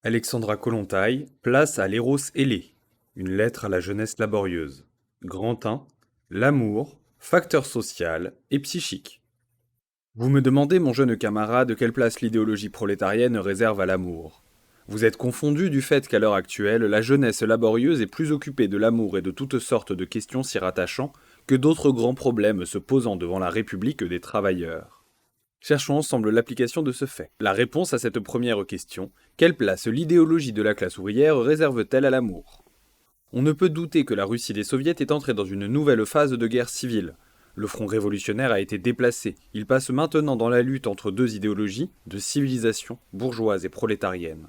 Alexandra Kollontai, place à l'Héros ailé. Une lettre à la jeunesse laborieuse. Grand 1. L'amour, facteur social et psychique. Vous me demandez, mon jeune camarade, quelle place l'idéologie prolétarienne réserve à l'amour. Vous êtes confondu du fait qu'à l'heure actuelle, la jeunesse laborieuse est plus occupée de l'amour et de toutes sortes de questions s'y rattachant que d'autres grands problèmes se posant devant la République des travailleurs. Cherchons ensemble l'application de ce fait. La réponse à cette première question: quelle place l'idéologie de la classe ouvrière réserve-t-elle à l'amour? On ne peut douter que la Russie des soviets est entrée dans une nouvelle phase de guerre civile. Le front révolutionnaire a été déplacé. Il passe maintenant dans la lutte entre deux idéologies, de civilisation, bourgeoise et prolétarienne.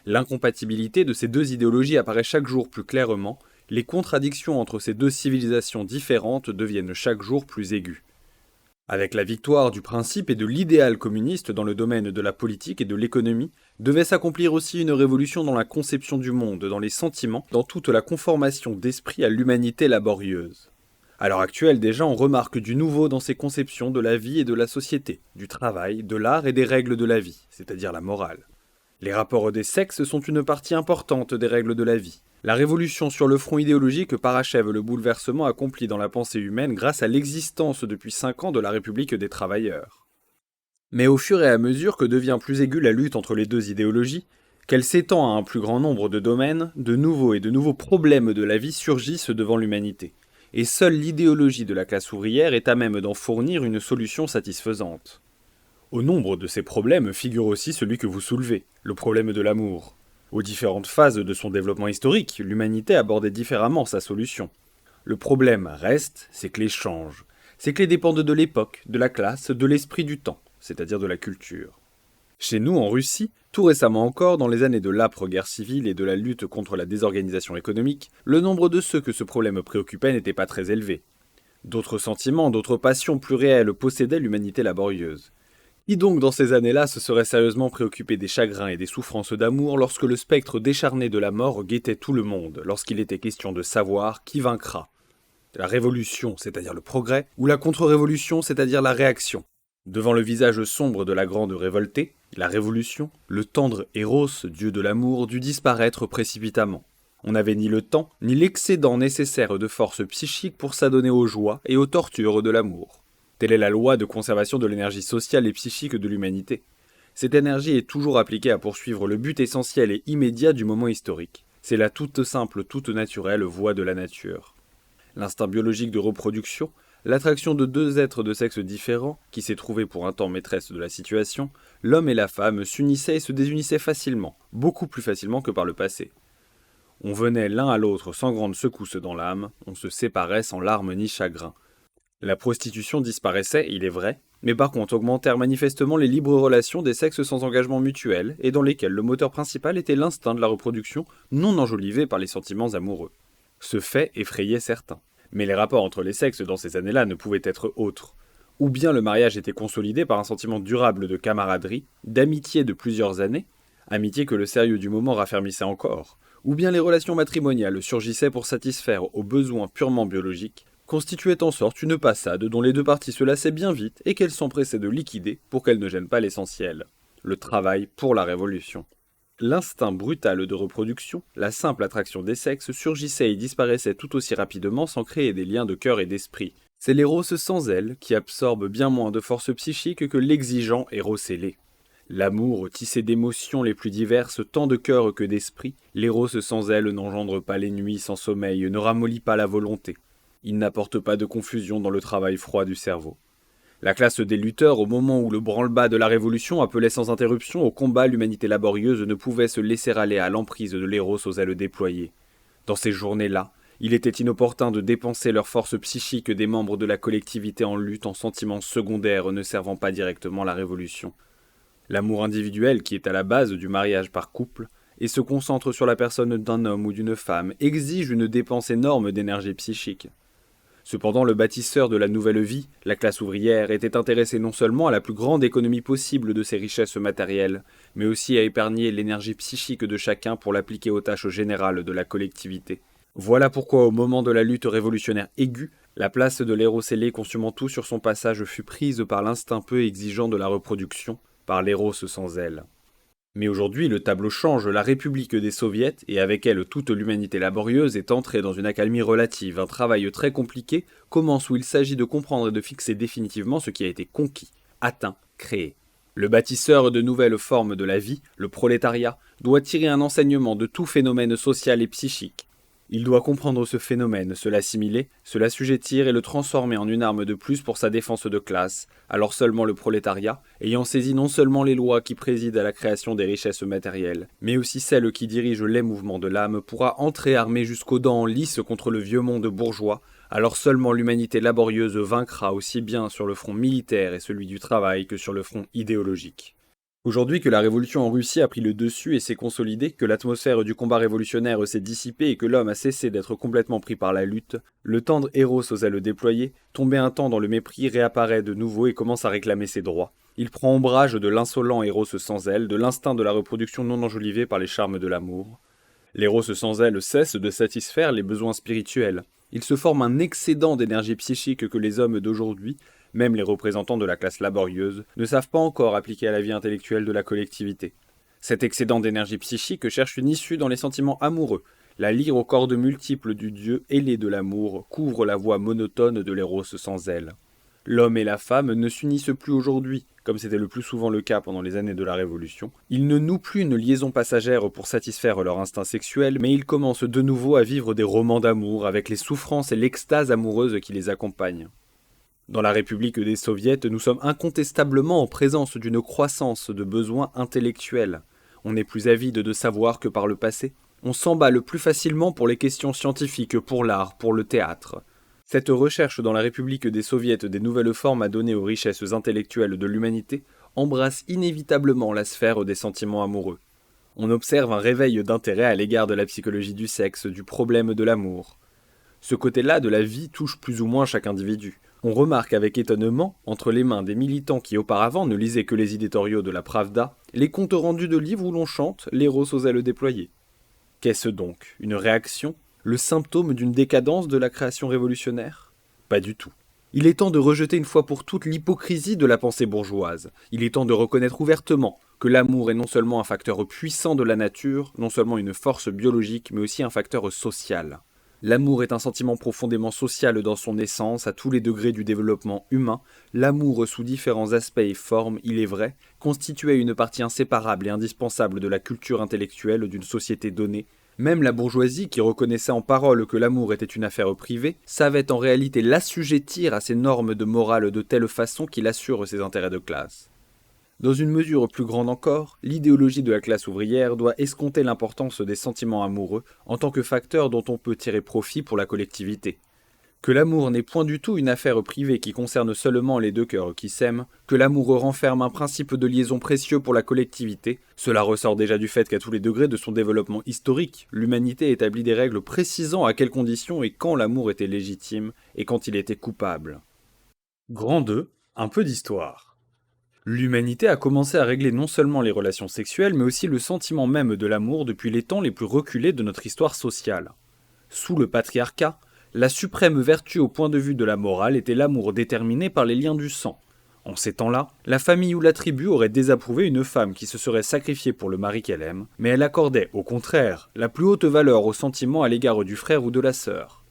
L'incompatibilité de ces deux idéologies apparaît chaque jour plus clairement. Les contradictions entre ces deux civilisations différentes deviennent chaque jour plus aiguës. Avec la victoire du principe et de l'idéal communiste dans le domaine de la politique et de l'économie, devait s'accomplir aussi une révolution dans la conception du monde, dans les sentiments, dans toute la conformation d'esprit à l'humanité laborieuse. À l'heure actuelle déjà, on remarque du nouveau dans ces conceptions de la vie et de la société, du travail, de l'art et des règles de la vie, c'est-à-dire la morale. Les rapports des sexes sont une partie importante des règles de la vie. La révolution sur le front idéologique parachève le bouleversement accompli dans la pensée humaine grâce à l'existence depuis 5 ans de la République des travailleurs. Mais au fur et à mesure que devient plus aiguë la lutte entre les deux idéologies, qu'elle s'étend à un plus grand nombre de domaines, de nouveaux problèmes de la vie surgissent devant l'humanité. Et seule l'idéologie de la classe ouvrière est à même d'en fournir une solution satisfaisante. Au nombre de ces problèmes figure aussi celui que vous soulevez, le problème de l'amour. Aux différentes phases de son développement historique, l'humanité abordait différemment sa solution. Le problème reste, c'est que les changent. Ces clés dépendent de l'époque, de la classe, de l'esprit du temps, c'est-à-dire de la culture. Chez nous, en Russie, tout récemment encore, dans les années de l'âpre guerre civile et de la lutte contre la désorganisation économique, le nombre de ceux que ce problème préoccupait n'était pas très élevé. D'autres sentiments, d'autres passions plus réelles possédaient l'humanité laborieuse. Qui donc dans ces années-là se serait sérieusement préoccupé des chagrins et des souffrances d'amour lorsque le spectre décharné de la mort guettait tout le monde, lorsqu'il était question de savoir qui vaincra? La révolution, c'est-à-dire le progrès, ou la contre-révolution, c'est-à-dire la réaction? Devant le visage sombre de la grande révoltée, la révolution, le tendre Eros, dieu de l'amour, dut disparaître précipitamment. On n'avait ni le temps, ni l'excédent nécessaire de force psychique pour s'adonner aux joies et aux tortures de l'amour. Telle est la loi de conservation de l'énergie sociale et psychique de l'humanité. Cette énergie est toujours appliquée à poursuivre le but essentiel et immédiat du moment historique. C'est la toute simple, toute naturelle voie de la nature. L'instinct biologique de reproduction, l'attraction de deux êtres de sexe différents, qui s'est trouvé pour un temps maîtresse de la situation, l'homme et la femme s'unissaient et se désunissaient facilement, beaucoup plus facilement que par le passé. On venait l'un à l'autre sans grande secousse dans l'âme, on se séparait sans larmes ni chagrin. La prostitution disparaissait, il est vrai, mais par contre augmentèrent manifestement les libres relations des sexes sans engagement mutuel et dans lesquelles le moteur principal était l'instinct de la reproduction non enjolivé par les sentiments amoureux. Ce fait effrayait certains. Mais les rapports entre les sexes dans ces années-là ne pouvaient être autres. Ou bien le mariage était consolidé par un sentiment durable de camaraderie, d'amitié de plusieurs années, amitié que le sérieux du moment raffermissait encore, ou bien les relations matrimoniales surgissaient pour satisfaire aux besoins purement biologiques, constituait en sorte une passade dont les deux parties se lassaient bien vite et qu'elles s'empressaient de liquider pour qu'elle ne gêne pas l'essentiel, le travail pour la révolution. L'instinct brutal de reproduction, la simple attraction des sexes, surgissait et disparaissait tout aussi rapidement sans créer des liens de cœur et d'esprit. C'est l'éros sans elle qui absorbe bien moins de force psychique que l'exigeant héros ailé. L'amour, tissé d'émotions les plus diverses, tant de cœur que d'esprit, l'éros sans elle n'engendre pas les nuits sans sommeil, ne ramollit pas la volonté. Il n'apporte pas de confusion dans le travail froid du cerveau. La classe des lutteurs, au moment où le branle-bas de la Révolution appelait sans interruption au combat l'humanité laborieuse, ne pouvait se laisser aller à l'emprise de l'éros aux ailes déployées. Dans ces journées-là, il était inopportun de dépenser leurs forces psychiques des membres de la collectivité en lutte en sentiments secondaires ne servant pas directement la Révolution. L'amour individuel, qui est à la base du mariage par couple, et se concentre sur la personne d'un homme ou d'une femme, exige une dépense énorme d'énergie psychique. Cependant, le bâtisseur de la nouvelle vie, la classe ouvrière, était intéressé non seulement à la plus grande économie possible de ses richesses matérielles, mais aussi à épargner l'énergie psychique de chacun pour l'appliquer aux tâches générales de la collectivité. Voilà pourquoi, au moment de la lutte révolutionnaire aiguë, la place de l'éros ailé consumant tout sur son passage fut prise par l'instinct peu exigeant de la reproduction, par l'éros sans elle. Mais aujourd'hui, le tableau change, la République des Soviets, et avec elle toute l'humanité laborieuse, est entrée dans une accalmie relative. Un travail très compliqué commence où il s'agit de comprendre et de fixer définitivement ce qui a été conquis, atteint, créé. Le bâtisseur de nouvelles formes de la vie, le prolétariat, doit tirer un enseignement de tout phénomène social et psychique. Il doit comprendre ce phénomène, se l'assimiler, se l'assujettir et le transformer en une arme de plus pour sa défense de classe. Alors seulement le prolétariat, ayant saisi non seulement les lois qui président à la création des richesses matérielles, mais aussi celles qui dirigent les mouvements de l'âme, pourra entrer armé jusqu'aux dents en lice contre le vieux monde bourgeois. Alors seulement l'humanité laborieuse vaincra aussi bien sur le front militaire et celui du travail que sur le front idéologique. Aujourd'hui que la révolution en Russie a pris le dessus et s'est consolidée, que l'atmosphère du combat révolutionnaire s'est dissipée et que l'homme a cessé d'être complètement pris par la lutte, le tendre héros aux ailes déployées, tombé un temps dans le mépris, réapparaît de nouveau et commence à réclamer ses droits. Il prend ombrage de l'insolent héros sans aile, de l'instinct de la reproduction non enjolivée par les charmes de l'amour. L'héros sans aile cesse de satisfaire les besoins spirituels. Il se forme un excédent d'énergie psychique que les hommes d'aujourd'hui, même les représentants de la classe laborieuse, ne savent pas encore appliquer à la vie intellectuelle de la collectivité. Cet excédent d'énergie psychique cherche une issue dans les sentiments amoureux. La lyre aux cordes multiples du dieu ailé de l'amour couvre la voix monotone de l'éros sans aile. L'homme et la femme ne s'unissent plus aujourd'hui, comme c'était le plus souvent le cas pendant les années de la Révolution. Ils ne nouent plus une liaison passagère pour satisfaire leur instinct sexuel, mais ils commencent de nouveau à vivre des romans d'amour avec les souffrances et l'extase amoureuse qui les accompagnent. Dans la République des Soviets, nous sommes incontestablement en présence d'une croissance de besoins intellectuels. On est plus avide de savoir que par le passé. On s'emballe plus facilement pour les questions scientifiques, pour l'art, pour le théâtre. Cette recherche dans la République des Soviets des nouvelles formes à donner aux richesses intellectuelles de l'humanité embrasse inévitablement la sphère des sentiments amoureux. On observe un réveil d'intérêt à l'égard de la psychologie du sexe, du problème de l'amour. Ce côté-là de la vie touche plus ou moins chaque individu. On remarque avec étonnement, entre les mains des militants qui auparavant ne lisaient que les éditoriaux de la Pravda, les comptes rendus de livres où l'on chante l'héros aux ailes déployées. Qu'est-ce donc? Une réaction? Le symptôme d'une décadence de la création révolutionnaire? Pas du tout. Il est temps de rejeter une fois pour toutes l'hypocrisie de la pensée bourgeoise. Il est temps de reconnaître ouvertement que l'amour est non seulement un facteur puissant de la nature, non seulement une force biologique, mais aussi un facteur social. L'amour est un sentiment profondément social dans son essence, à tous les degrés du développement humain. L'amour sous différents aspects et formes, il est vrai, constituait une partie inséparable et indispensable de la culture intellectuelle d'une société donnée. Même la bourgeoisie, qui reconnaissait en parole que l'amour était une affaire privée, savait en réalité l'assujettir à ces normes de morale de telle façon qu'il assure ses intérêts de classe. Dans une mesure plus grande encore, l'idéologie de la classe ouvrière doit escompter l'importance des sentiments amoureux en tant que facteur dont on peut tirer profit pour la collectivité. Que l'amour n'est point du tout une affaire privée qui concerne seulement les deux cœurs qui s'aiment, que l'amour renferme un principe de liaison précieux pour la collectivité, cela ressort déjà du fait qu'à tous les degrés de son développement historique, l'humanité établit des règles précisant à quelles conditions et quand l'amour était légitime et quand il était coupable. Grand 2, un peu d'histoire. L'humanité a commencé à régler non seulement les relations sexuelles, mais aussi le sentiment même de l'amour depuis les temps les plus reculés de notre histoire sociale. Sous le patriarcat, la suprême vertu au point de vue de la morale était l'amour déterminé par les liens du sang. En ces temps-là, la famille ou la tribu aurait désapprouvé une femme qui se serait sacrifiée pour le mari qu'elle aime, mais elle accordait, au contraire, la plus haute valeur au sentiment à l'égard du frère ou de la sœur.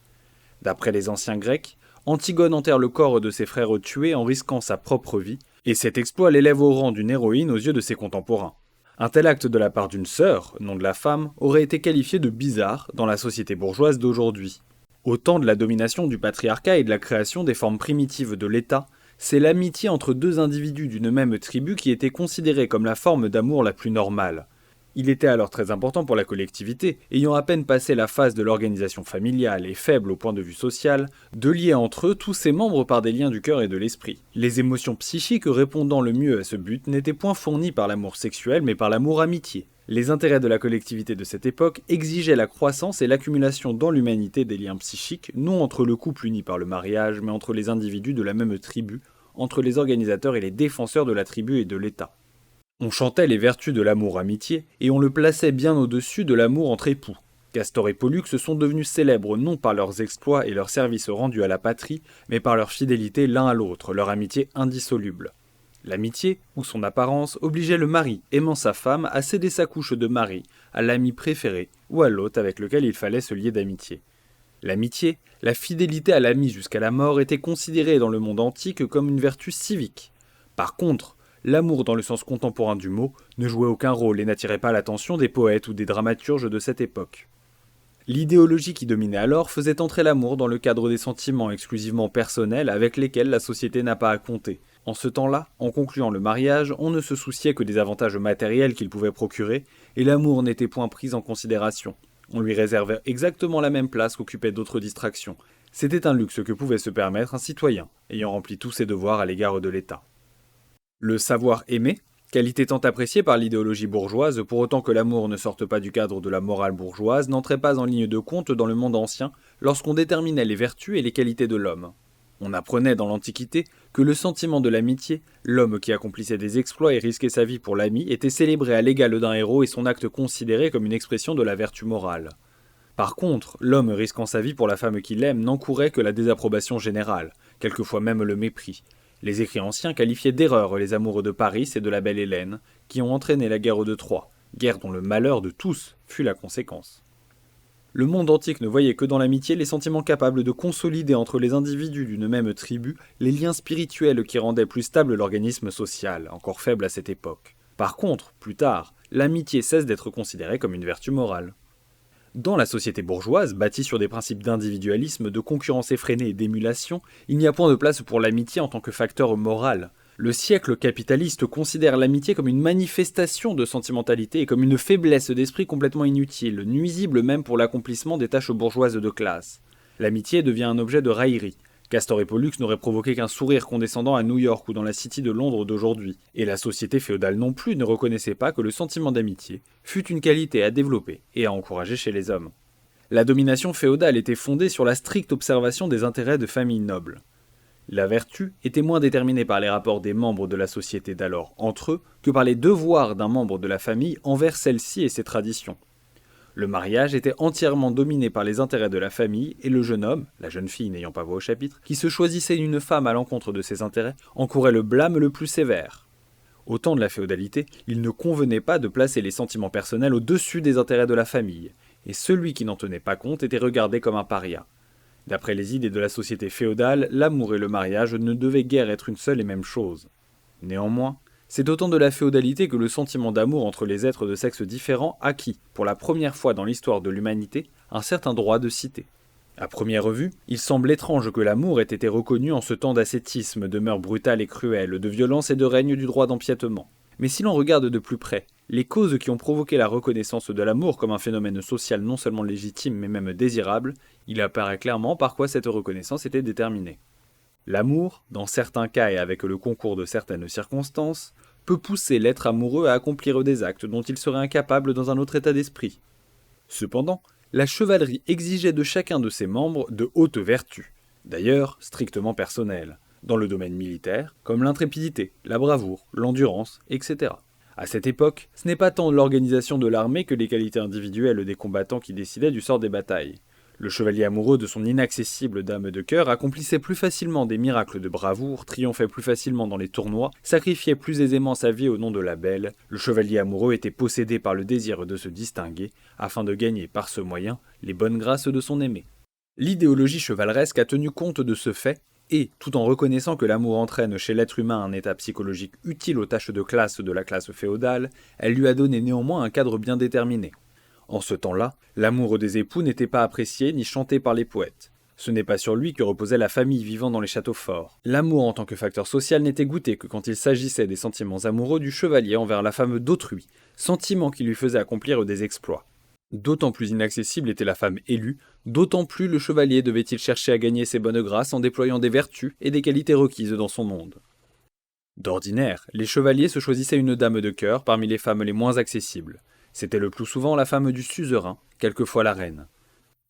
D'après les anciens Grecs, Antigone enterre le corps de ses frères tués en risquant sa propre vie, et cet exploit l'élève au rang d'une héroïne aux yeux de ses contemporains. Un tel acte de la part d'une sœur, non de la femme, aurait été qualifié de bizarre dans la société bourgeoise d'aujourd'hui. Au temps de la domination du patriarcat et de la création des formes primitives de l'État, c'est l'amitié entre deux individus d'une même tribu qui était considérée comme la forme d'amour la plus normale. Il était alors très important pour la collectivité, ayant à peine passé la phase de l'organisation familiale et faible au point de vue social, de lier entre eux tous ses membres par des liens du cœur et de l'esprit. Les émotions psychiques répondant le mieux à ce but n'étaient point fournies par l'amour sexuel mais par l'amour-amitié. Les intérêts de la collectivité de cette époque exigeaient la croissance et l'accumulation dans l'humanité des liens psychiques, non entre le couple uni par le mariage, mais entre les individus de la même tribu, entre les organisateurs et les défenseurs de la tribu et de l'État. On chantait les vertus de l'amour-amitié, et on le plaçait bien au-dessus de l'amour entre époux. Castor et Pollux sont devenus célèbres non par leurs exploits et leurs services rendus à la patrie, mais par leur fidélité l'un à l'autre, leur amitié indissoluble. L'amitié, ou son apparence, obligeait le mari aimant sa femme à céder sa couche de mari à l'ami préféré ou à l'hôte avec lequel il fallait se lier d'amitié. L'amitié, la fidélité à l'ami jusqu'à la mort, était considérée dans le monde antique comme une vertu civique. Par contre, l'amour dans le sens contemporain du mot ne jouait aucun rôle et n'attirait pas l'attention des poètes ou des dramaturges de cette époque. L'idéologie qui dominait alors faisait entrer l'amour dans le cadre des sentiments exclusivement personnels avec lesquels la société n'a pas à compter. En ce temps-là, en concluant le mariage, on ne se souciait que des avantages matériels qu'il pouvait procurer, et l'amour n'était point pris en considération. On lui réservait exactement la même place qu'occupaient d'autres distractions. C'était un luxe que pouvait se permettre un citoyen, ayant rempli tous ses devoirs à l'égard de l'État. Le savoir aimer, qualité tant appréciée par l'idéologie bourgeoise, pour autant que l'amour ne sorte pas du cadre de la morale bourgeoise, n'entrait pas en ligne de compte dans le monde ancien lorsqu'on déterminait les vertus et les qualités de l'homme. On apprenait dans l'Antiquité que le sentiment de l'amitié, l'homme qui accomplissait des exploits et risquait sa vie pour l'ami, était célébré à l'égal d'un héros et son acte considéré comme une expression de la vertu morale. Par contre, l'homme risquant sa vie pour la femme qu'il aime n'encourait que la désapprobation générale, quelquefois même le mépris. Les écrits anciens qualifiaient d'erreur les amoureux de Paris et de la belle Hélène, qui ont entraîné la guerre de Troie, guerre dont le malheur de tous fut la conséquence. Le monde antique ne voyait que dans l'amitié les sentiments capables de consolider entre les individus d'une même tribu les liens spirituels qui rendaient plus stable l'organisme social, encore faible à cette époque. Par contre, plus tard, l'amitié cesse d'être considérée comme une vertu morale. Dans la société bourgeoise, bâtie sur des principes d'individualisme, de concurrence effrénée et d'émulation, il n'y a point de place pour l'amitié en tant que facteur moral. Le siècle capitaliste considère l'amitié comme une manifestation de sentimentalité et comme une faiblesse d'esprit complètement inutile, nuisible même pour l'accomplissement des tâches bourgeoises de classe. L'amitié devient un objet de raillerie. Castor et Pollux n'auraient provoqué qu'un sourire condescendant à New York ou dans la City de Londres d'aujourd'hui, et la société féodale non plus ne reconnaissait pas que le sentiment d'amitié fût une qualité à développer et à encourager chez les hommes. La domination féodale était fondée sur la stricte observation des intérêts de familles nobles. La vertu était moins déterminée par les rapports des membres de la société d'alors entre eux que par les devoirs d'un membre de la famille envers celle-ci et ses traditions. Le mariage était entièrement dominé par les intérêts de la famille et le jeune homme, la jeune fille n'ayant pas voix au chapitre, qui se choisissait une femme à l'encontre de ses intérêts, encourait le blâme le plus sévère. Au temps de la féodalité, il ne convenait pas de placer les sentiments personnels au-dessus des intérêts de la famille, et celui qui n'en tenait pas compte était regardé comme un paria. D'après les idées de la société féodale, l'amour et le mariage ne devaient guère être une seule et même chose. Néanmoins, c'est au temps de la féodalité que le sentiment d'amour entre les êtres de sexes différents acquit, pour la première fois dans l'histoire de l'humanité, un certain droit de cité. À première vue, il semble étrange que l'amour ait été reconnu en ce temps d'ascétisme, de mœurs brutales et cruelles, de violence et de règne du droit d'empiètement. Mais si l'on regarde de plus près, les causes qui ont provoqué la reconnaissance de l'amour comme un phénomène social non seulement légitime mais même désirable, il apparaît clairement par quoi cette reconnaissance était déterminée. L'amour, dans certains cas et avec le concours de certaines circonstances, peut pousser l'être amoureux à accomplir des actes dont il serait incapable dans un autre état d'esprit. Cependant, la chevalerie exigeait de chacun de ses membres de hautes vertus, d'ailleurs strictement personnelles, dans le domaine militaire, comme l'intrépidité, la bravoure, l'endurance, etc. À cette époque, ce n'est pas tant l'organisation de l'armée que les qualités individuelles des combattants qui décidaient du sort des batailles. Le chevalier amoureux de son inaccessible dame de cœur accomplissait plus facilement des miracles de bravoure, triomphait plus facilement dans les tournois, sacrifiait plus aisément sa vie au nom de la belle. Le chevalier amoureux était possédé par le désir de se distinguer, afin de gagner par ce moyen les bonnes grâces de son aimé. L'idéologie chevaleresque a tenu compte de ce fait, et, tout en reconnaissant que l'amour entraîne chez l'être humain un état psychologique utile aux tâches de classe de la classe féodale, elle lui a donné néanmoins un cadre bien déterminé. En ce temps-là, l'amour des époux n'était pas apprécié ni chanté par les poètes. Ce n'est pas sur lui que reposait la famille vivant dans les châteaux forts. L'amour en tant que facteur social n'était goûté que quand il s'agissait des sentiments amoureux du chevalier envers la femme d'autrui, sentiment qui lui faisait accomplir des exploits. D'autant plus inaccessible était la femme élue, d'autant plus le chevalier devait-il chercher à gagner ses bonnes grâces en déployant des vertus et des qualités requises dans son monde. D'ordinaire, les chevaliers se choisissaient une dame de cœur parmi les femmes les moins accessibles. C'était le plus souvent la femme du suzerain, quelquefois la reine.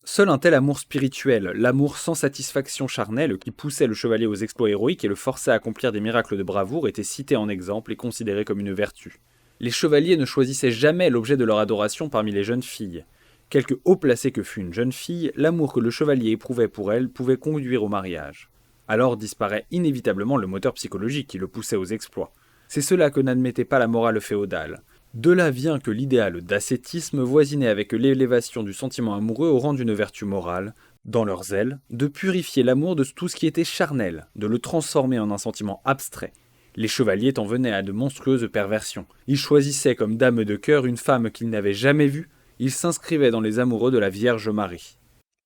Seul un tel amour spirituel, l'amour sans satisfaction charnelle qui poussait le chevalier aux exploits héroïques et le forçait à accomplir des miracles de bravoure était cité en exemple et considéré comme une vertu. Les chevaliers ne choisissaient jamais l'objet de leur adoration parmi les jeunes filles. Quelque haut placée que fût une jeune fille, l'amour que le chevalier éprouvait pour elle pouvait conduire au mariage. Alors disparaît inévitablement le moteur psychologique qui le poussait aux exploits. C'est cela que n'admettait pas la morale féodale. De là vient que l'idéal d'ascétisme voisinait avec l'élévation du sentiment amoureux au rang d'une vertu morale, dans leur zèle, de purifier l'amour de tout ce qui était charnel, de le transformer en un sentiment abstrait. Les chevaliers en venaient à de monstrueuses perversions. Ils choisissaient comme dame de cœur une femme qu'ils n'avaient jamais vue, ils s'inscrivaient dans les amoureux de la Vierge Marie.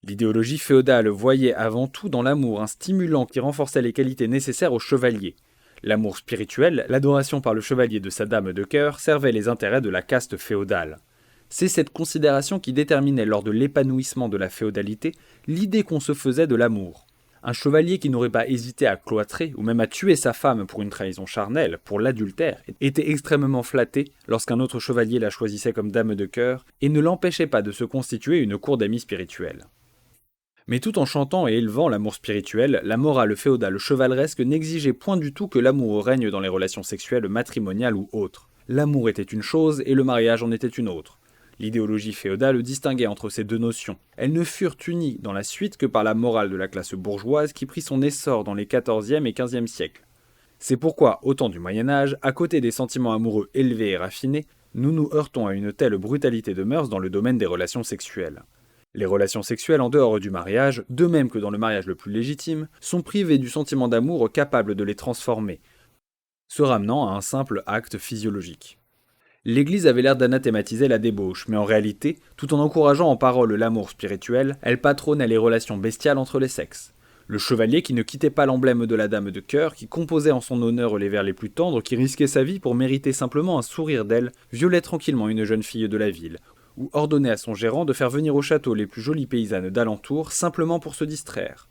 L'idéologie féodale voyait avant tout dans l'amour un stimulant qui renforçait les qualités nécessaires aux chevaliers. L'amour spirituel, l'adoration par le chevalier de sa dame de cœur, servait les intérêts de la caste féodale. C'est cette considération qui déterminait lors de l'épanouissement de la féodalité l'idée qu'on se faisait de l'amour. Un chevalier qui n'aurait pas hésité à cloîtrer ou même à tuer sa femme pour une trahison charnelle, pour l'adultère, était extrêmement flatté lorsqu'un autre chevalier la choisissait comme dame de cœur et ne l'empêchait pas de se constituer une cour d'amis spirituels. Mais tout en chantant et élevant l'amour spirituel, la morale féodale chevaleresque n'exigeait point du tout que l'amour règne dans les relations sexuelles matrimoniales ou autres. L'amour était une chose et le mariage en était une autre. L'idéologie féodale distinguait entre ces deux notions. Elles ne furent unies dans la suite que par la morale de la classe bourgeoise qui prit son essor dans les XIVe et XVe siècles. C'est pourquoi, au temps du Moyen-Âge, à côté des sentiments amoureux élevés et raffinés, nous nous heurtons à une telle brutalité de mœurs dans le domaine des relations sexuelles. Les relations sexuelles en dehors du mariage, de même que dans le mariage le plus légitime, sont privées du sentiment d'amour capable de les transformer, se ramenant à un simple acte physiologique. L'Église avait l'air d'anathématiser la débauche, mais en réalité, tout en encourageant en parole l'amour spirituel, elle patronnait les relations bestiales entre les sexes. Le chevalier qui ne quittait pas l'emblème de la dame de cœur, qui composait en son honneur les vers les plus tendres, qui risquait sa vie pour mériter simplement un sourire d'elle, violait tranquillement une jeune fille de la ville, ou ordonnait à son gérant de faire venir au château les plus jolies paysannes d'alentour simplement pour se distraire.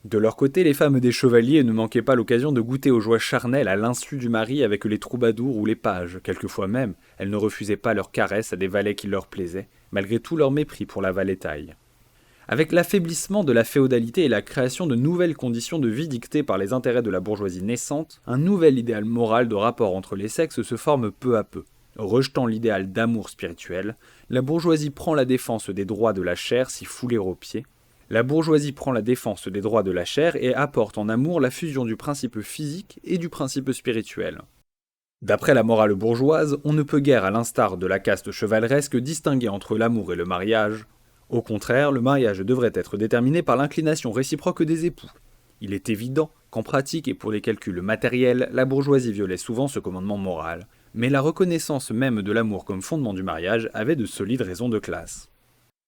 De leur côté, les femmes des chevaliers ne manquaient pas l'occasion de goûter aux joies charnelles à l'insu du mari avec les troubadours ou les pages. Quelquefois même, elles ne refusaient pas leurs caresses à des valets qui leur plaisaient, malgré tout leur mépris pour la valetaille. Avec l'affaiblissement de la féodalité et la création de nouvelles conditions de vie dictées par les intérêts de la bourgeoisie naissante, un nouvel idéal moral de rapport entre les sexes se forme peu à peu. Rejetant l'idéal d'amour spirituel, la bourgeoisie prend la défense des droits de la chair s'y fouler aux pieds. La bourgeoisie prend la défense des droits de la chair et apporte en amour la fusion du principe physique et du principe spirituel. D'après la morale bourgeoise, on ne peut guère, à l'instar de la caste chevaleresque, distinguer entre l'amour et le mariage. Au contraire, le mariage devrait être déterminé par l'inclination réciproque des époux. Il est évident qu'en pratique et pour les calculs matériels, la bourgeoisie violait souvent ce commandement moral. Mais la reconnaissance même de l'amour comme fondement du mariage avait de solides raisons de classe.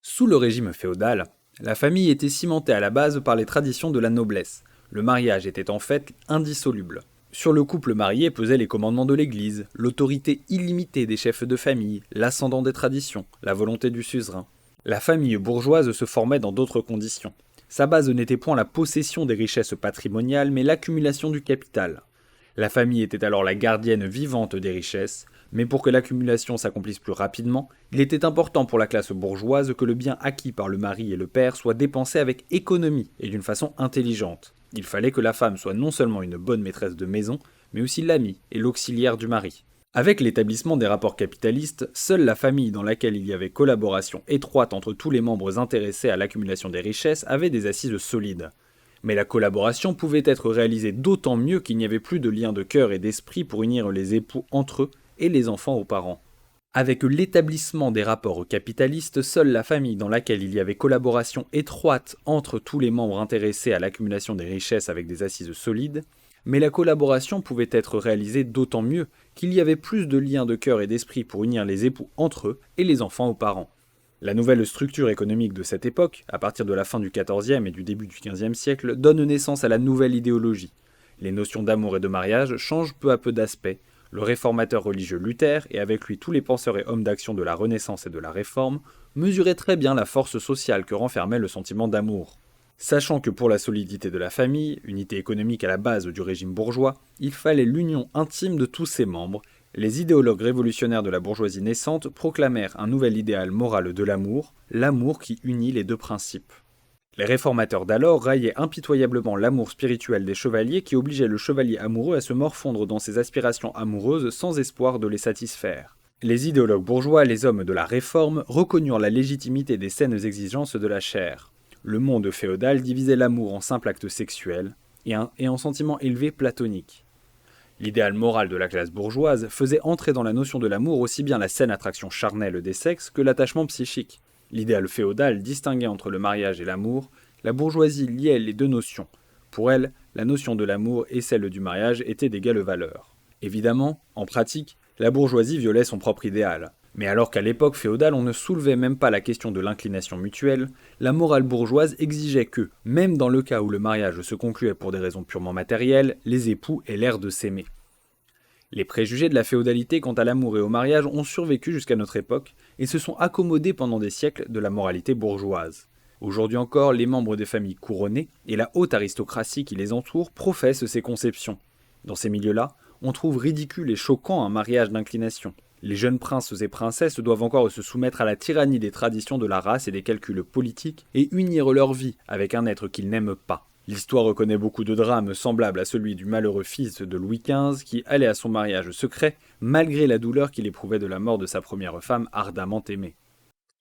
Sous le régime féodal, la famille était cimentée à la base par les traditions de la noblesse. Le mariage était en fait indissoluble. Sur le couple marié pesaient les commandements de l'Église, l'autorité illimitée des chefs de famille, l'ascendant des traditions, la volonté du suzerain. La famille bourgeoise se formait dans d'autres conditions. Sa base n'était point la possession des richesses patrimoniales, mais l'accumulation du capital. La famille était alors la gardienne vivante des richesses, mais pour que l'accumulation s'accomplisse plus rapidement, il était important pour la classe bourgeoise que le bien acquis par le mari et le père soit dépensé avec économie et d'une façon intelligente. Il fallait que la femme soit non seulement une bonne maîtresse de maison, mais aussi l'amie et l'auxiliaire du mari. Avec l'établissement des rapports capitalistes, seule la famille dans laquelle il y avait collaboration étroite entre tous les membres intéressés à l'accumulation des richesses avait des assises solides. Mais la collaboration pouvait être réalisée d'autant mieux qu'il n'y avait plus de lien de cœur et d'esprit pour unir les époux entre eux et les enfants aux parents. Avec l'établissement des rapports capitalistes, seule la famille dans laquelle il y avait collaboration étroite entre tous les membres intéressés à l'accumulation des richesses avec des assises solides, mais la collaboration pouvait être réalisée d'autant mieux qu'il y avait plus de liens de cœur et d'esprit pour unir les époux entre eux et les enfants aux parents. La nouvelle structure économique de cette époque, à partir de la fin du XIVe et du début du XVe siècle, donne naissance à la nouvelle idéologie. Les notions d'amour et de mariage changent peu à peu d'aspect. Le réformateur religieux Luther, et avec lui tous les penseurs et hommes d'action de la Renaissance et de la Réforme, mesuraient très bien la force sociale que renfermait le sentiment d'amour. Sachant que pour la solidité de la famille, unité économique à la base du régime bourgeois, il fallait l'union intime de tous ses membres, les idéologues révolutionnaires de la bourgeoisie naissante proclamèrent un nouvel idéal moral de l'amour qui unit les deux principes. Les réformateurs d'alors raillaient impitoyablement l'amour spirituel des chevaliers qui obligeait le chevalier amoureux à se morfondre dans ses aspirations amoureuses sans espoir de les satisfaire. Les idéologues bourgeois, les hommes de la Réforme, reconnurent la légitimité des saines exigences de la chair. Le monde féodal divisait l'amour en simple acte sexuel et en sentiment élevé platonique. L'idéal moral de la classe bourgeoise faisait entrer dans la notion de l'amour aussi bien la saine attraction charnelle des sexes que l'attachement psychique. L'idéal féodal distinguait entre le mariage et l'amour, la bourgeoisie liait les deux notions. Pour elle, la notion de l'amour et celle du mariage étaient d'égale valeur. Évidemment, en pratique, la bourgeoisie violait son propre idéal. Mais alors qu'à l'époque féodale on ne soulevait même pas la question de l'inclination mutuelle, la morale bourgeoise exigeait que, même dans le cas où le mariage se concluait pour des raisons purement matérielles, les époux aient l'air de s'aimer. Les préjugés de la féodalité quant à l'amour et au mariage ont survécu jusqu'à notre époque et se sont accommodés pendant des siècles de la moralité bourgeoise. Aujourd'hui encore, les membres des familles couronnées et la haute aristocratie qui les entoure professent ces conceptions. Dans ces milieux-là, on trouve ridicule et choquant un mariage d'inclination. Les jeunes princes et princesses doivent encore se soumettre à la tyrannie des traditions de la race et des calculs politiques et unir leur vie avec un être qu'ils n'aiment pas. L'histoire reconnaît beaucoup de drames semblables à celui du malheureux fils de Louis XV qui allait à son mariage secret malgré la douleur qu'il éprouvait de la mort de sa première femme ardemment aimée.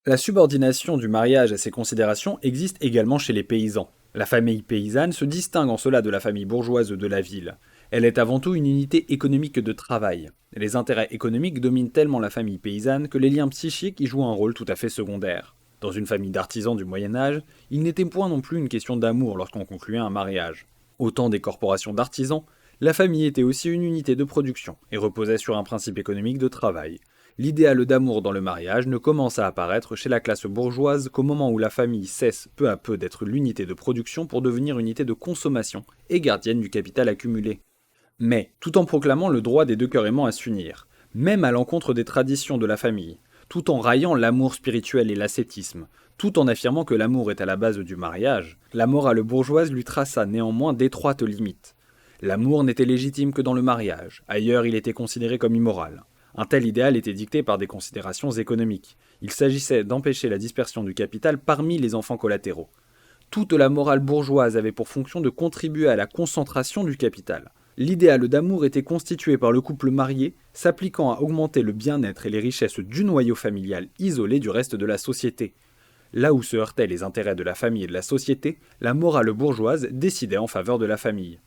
La subordination du mariage à ces considérations existe également chez les paysans. La famille paysanne se distingue en cela de la famille bourgeoise de la ville. Elle est avant tout une unité économique de travail. Les intérêts économiques dominent tellement la famille paysanne que les liens psychiques y jouent un rôle tout à fait secondaire. Dans une famille d'artisans du Moyen-Âge, il n'était point non plus une question d'amour lorsqu'on concluait un mariage. Au temps des corporations d'artisans, la famille était aussi une unité de production et reposait sur un principe économique de travail. L'idéal d'amour dans le mariage ne commence à apparaître chez la classe bourgeoise qu'au moment où la famille cesse peu à peu d'être l'unité de production pour devenir unité de consommation et gardienne du capital accumulé. Mais, tout en proclamant le droit des deux cœurs aimants à s'unir, même à l'encontre des traditions de la famille, tout en raillant l'amour spirituel et l'ascétisme, tout en affirmant que l'amour est à la base du mariage, la morale bourgeoise lui traça néanmoins d'étroites limites. L'amour n'était légitime que dans le mariage, ailleurs il était considéré comme immoral. Un tel idéal était dicté par des considérations économiques. Il s'agissait d'empêcher la dispersion du capital parmi les enfants collatéraux. Toute la morale bourgeoise avait pour fonction de contribuer à la concentration du capital. L'idéal d'amour était constitué par le couple marié, s'appliquant à augmenter le bien-être et les richesses du noyau familial isolé du reste de la société. Là où se heurtaient les intérêts de la famille et de la société, la morale bourgeoise décidait en faveur de la famille.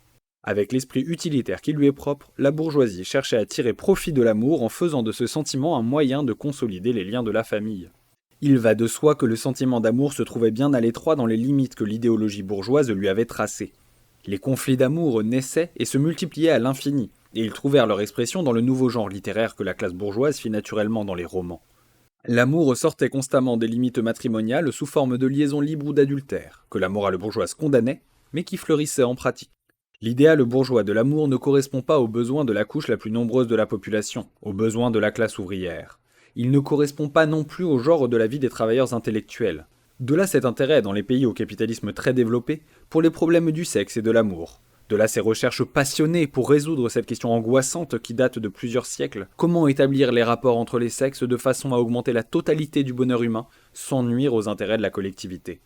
Avec l'esprit utilitaire qui lui est propre, la bourgeoisie cherchait à tirer profit de l'amour en faisant de ce sentiment un moyen de consolider les liens de la famille. Il va de soi que le sentiment d'amour se trouvait bien à l'étroit dans les limites que l'idéologie bourgeoise lui avait tracées. Les conflits d'amour naissaient et se multipliaient à l'infini, et ils trouvèrent leur expression dans le nouveau genre littéraire que la classe bourgeoise fit naturellement dans les romans. L'amour sortait constamment des limites matrimoniales sous forme de liaisons libres ou d'adultère, que la morale bourgeoise condamnait, mais qui fleurissaient en pratique. L'idéal bourgeois de l'amour ne correspond pas aux besoins de la couche la plus nombreuse de la population, aux besoins de la classe ouvrière. Il ne correspond pas non plus au genre de la vie des travailleurs intellectuels. De là cet intérêt dans les pays au capitalisme très développé pour les problèmes du sexe et de l'amour. De là ces recherches passionnées pour résoudre cette question angoissante qui date de plusieurs siècles. Comment établir les rapports entre les sexes de façon à augmenter la totalité du bonheur humain sans nuire aux intérêts de la collectivité.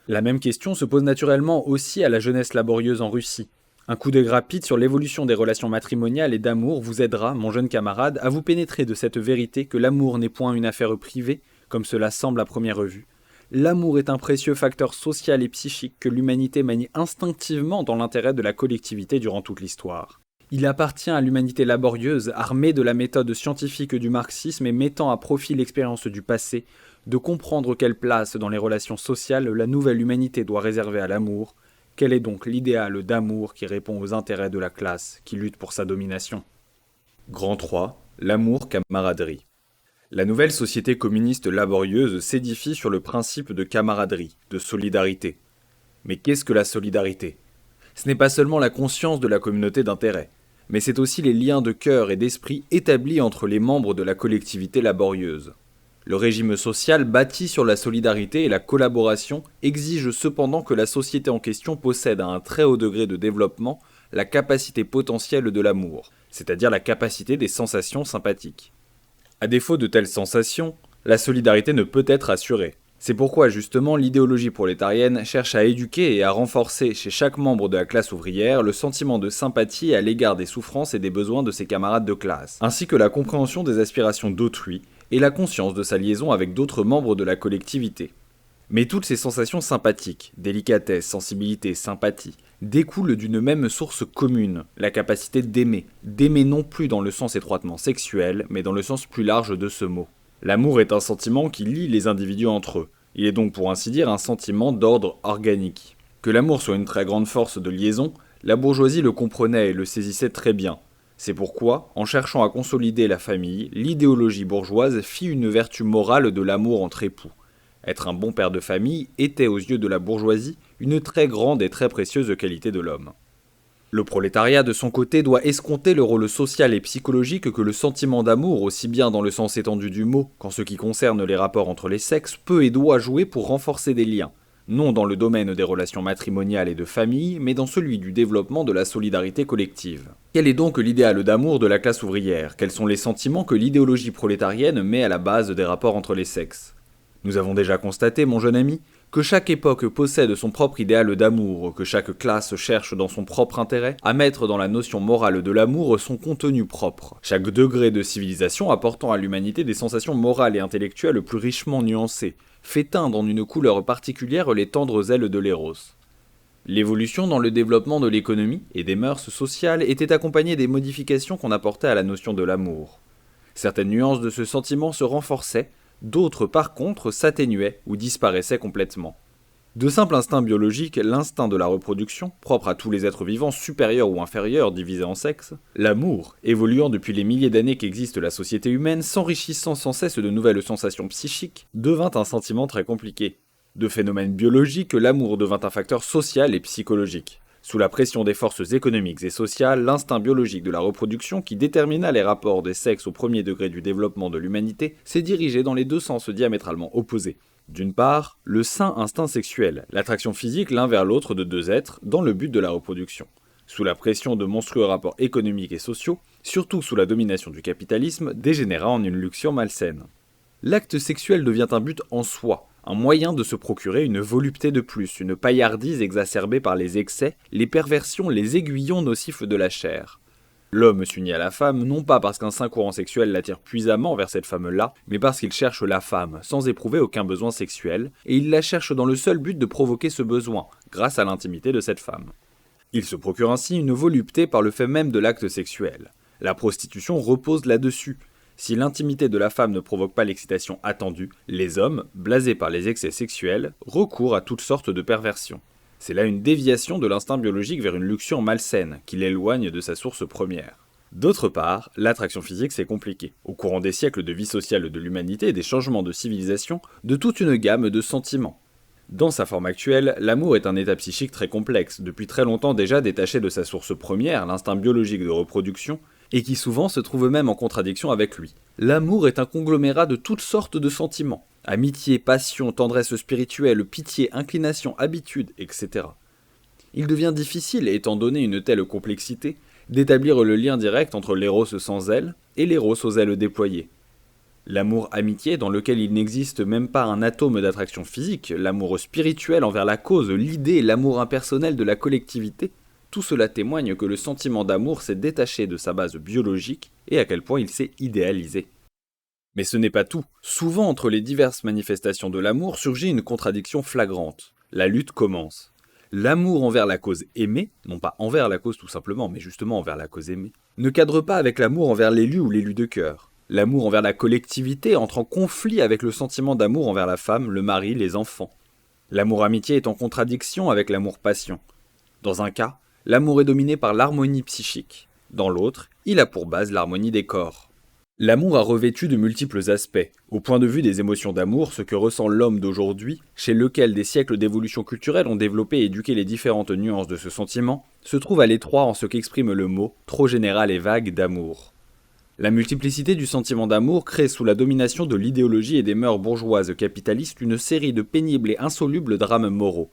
La même question se pose naturellement aussi à la jeunesse laborieuse en Russie. Un coup d'œil rapide sur l'évolution des relations matrimoniales et d'amour vous aidera, mon jeune camarade, à vous pénétrer de cette vérité que l'amour n'est point une affaire privée, comme cela semble à première vue. L'amour est un précieux facteur social et psychique que l'humanité manie instinctivement dans l'intérêt de la collectivité durant toute l'histoire. Il appartient à l'humanité laborieuse, armée de la méthode scientifique du marxisme et mettant à profit l'expérience du passé, de comprendre quelle place dans les relations sociales la nouvelle humanité doit réserver à l'amour. Quel est donc l'idéal d'amour qui répond aux intérêts de la classe qui lutte pour sa domination ? Grand 3. L'amour camaraderie. La nouvelle société communiste laborieuse s'édifie sur le principe de camaraderie, de solidarité. Mais qu'est-ce que la solidarité ? Ce n'est pas seulement la conscience de la communauté d'intérêts, mais c'est aussi les liens de cœur et d'esprit établis entre les membres de la collectivité laborieuse. Le régime social bâti sur la solidarité et la collaboration exige cependant que la société en question possède à un très haut degré de développement la capacité potentielle de l'amour, c'est-à-dire la capacité des sensations sympathiques. À défaut de telles sensations, la solidarité ne peut être assurée. C'est pourquoi justement l'idéologie prolétarienne cherche à éduquer et à renforcer chez chaque membre de la classe ouvrière le sentiment de sympathie à l'égard des souffrances et des besoins de ses camarades de classe, ainsi que la compréhension des aspirations d'autrui et la conscience de sa liaison avec d'autres membres de la collectivité. Mais toutes ces sensations sympathiques, délicatesse, sensibilité, sympathie, découlent d'une même source commune, la capacité d'aimer non plus dans le sens étroitement sexuel, mais dans le sens plus large de ce mot. L'amour est un sentiment qui lie les individus entre eux. Il est donc pour ainsi dire un sentiment d'ordre organique. Que l'amour soit une très grande force de liaison, la bourgeoisie le comprenait et le saisissait très bien. C'est pourquoi, en cherchant à consolider la famille, l'idéologie bourgeoise fit une vertu morale de l'amour entre époux. Être un bon père de famille était aux yeux de la bourgeoisie une très grande et très précieuse qualité de l'homme. Le prolétariat, de son côté, doit escompter le rôle social et psychologique que le sentiment d'amour, aussi bien dans le sens étendu du mot qu'en ce qui concerne les rapports entre les sexes, peut et doit jouer pour renforcer des liens, non dans le domaine des relations matrimoniales et de famille, mais dans celui du développement de la solidarité collective. Quel est donc l'idéal d'amour de la classe ouvrière? Quels sont les sentiments que l'idéologie prolétarienne met à la base des rapports entre les sexes? Nous avons déjà constaté, mon jeune ami, que chaque époque possède son propre idéal d'amour, que chaque classe cherche dans son propre intérêt à mettre dans la notion morale de l'amour son contenu propre, chaque degré de civilisation apportant à l'humanité des sensations morales et intellectuelles plus richement nuancées, fait teindre en une couleur particulière les tendres ailes de l'éros. L'évolution dans le développement de l'économie et des mœurs sociales était accompagnée des modifications qu'on apportait à la notion de l'amour. Certaines nuances de ce sentiment se renforçaient, d'autres par contre s'atténuaient ou disparaissaient complètement. De simple instinct biologique, l'instinct de la reproduction, propre à tous les êtres vivants supérieurs ou inférieurs divisés en sexes, l'amour, évoluant depuis les milliers d'années qu'existe la société humaine, s'enrichissant sans cesse de nouvelles sensations psychiques, devint un sentiment très compliqué. De phénomène biologique, l'amour devint un facteur social et psychologique. Sous la pression des forces économiques et sociales, l'instinct biologique de la reproduction qui détermina les rapports des sexes au premier degré du développement de l'humanité s'est dirigé dans les deux sens diamétralement opposés. D'une part, le sain instinct sexuel, l'attraction physique l'un vers l'autre de deux êtres dans le but de la reproduction. Sous la pression de monstrueux rapports économiques et sociaux, surtout sous la domination du capitalisme, dégénéra en une luxure malsaine. L'acte sexuel devient un but en soi, un moyen de se procurer une volupté de plus, une paillardise exacerbée par les excès, les perversions, les aiguillons nocifs de la chair. L'homme s'unit à la femme non pas parce qu'un saint courant sexuel l'attire puissamment vers cette femme-là, mais parce qu'il cherche la femme, sans éprouver aucun besoin sexuel, et il la cherche dans le seul but de provoquer ce besoin, grâce à l'intimité de cette femme. Il se procure ainsi une volupté par le fait même de l'acte sexuel. La prostitution repose là-dessus. Si l'intimité de la femme ne provoque pas l'excitation attendue, les hommes, blasés par les excès sexuels, recourent à toutes sortes de perversions. C'est là une déviation de l'instinct biologique vers une luxure malsaine, qui l'éloigne de sa source première. D'autre part, l'attraction physique c'est compliqué. Au courant des siècles de vie sociale de l'humanité et des changements de civilisation, de toute une gamme de sentiments. Dans sa forme actuelle, l'amour est un état psychique très complexe, depuis très longtemps déjà détaché de sa source première, l'instinct biologique de reproduction, et qui souvent se trouve même en contradiction avec lui. L'amour est un conglomérat de toutes sortes de sentiments. Amitié, passion, tendresse spirituelle, pitié, inclination, habitude, etc. Il devient difficile, étant donné une telle complexité, d'établir le lien direct entre l'éros sans aile et l'éros aux ailes déployées. L'amour-amitié, dans lequel il n'existe même pas un atome d'attraction physique, l'amour spirituel envers la cause, l'idée et l'amour impersonnel de la collectivité, tout cela témoigne que le sentiment d'amour s'est détaché de sa base biologique et à quel point il s'est idéalisé. Mais ce n'est pas tout. Souvent, entre les diverses manifestations de l'amour surgit une contradiction flagrante. La lutte commence. L'amour envers la cause aimée, non pas envers la cause tout simplement, mais justement envers la cause aimée, ne cadre pas avec l'amour envers l'élu ou l'élu de cœur. L'amour envers la collectivité entre en conflit avec le sentiment d'amour envers la femme, le mari, les enfants. L'amour-amitié est en contradiction avec l'amour-passion. Dans un cas, l'amour est dominé par l'harmonie psychique. Dans l'autre, il a pour base l'harmonie des corps. L'amour a revêtu de multiples aspects. Au point de vue des émotions d'amour, ce que ressent l'homme d'aujourd'hui, chez lequel des siècles d'évolution culturelle ont développé et éduqué les différentes nuances de ce sentiment, se trouve à l'étroit en ce qu'exprime le mot, trop général et vague, d'amour. La multiplicité du sentiment d'amour crée sous la domination de l'idéologie et des mœurs bourgeoises capitalistes une série de pénibles et insolubles drames moraux.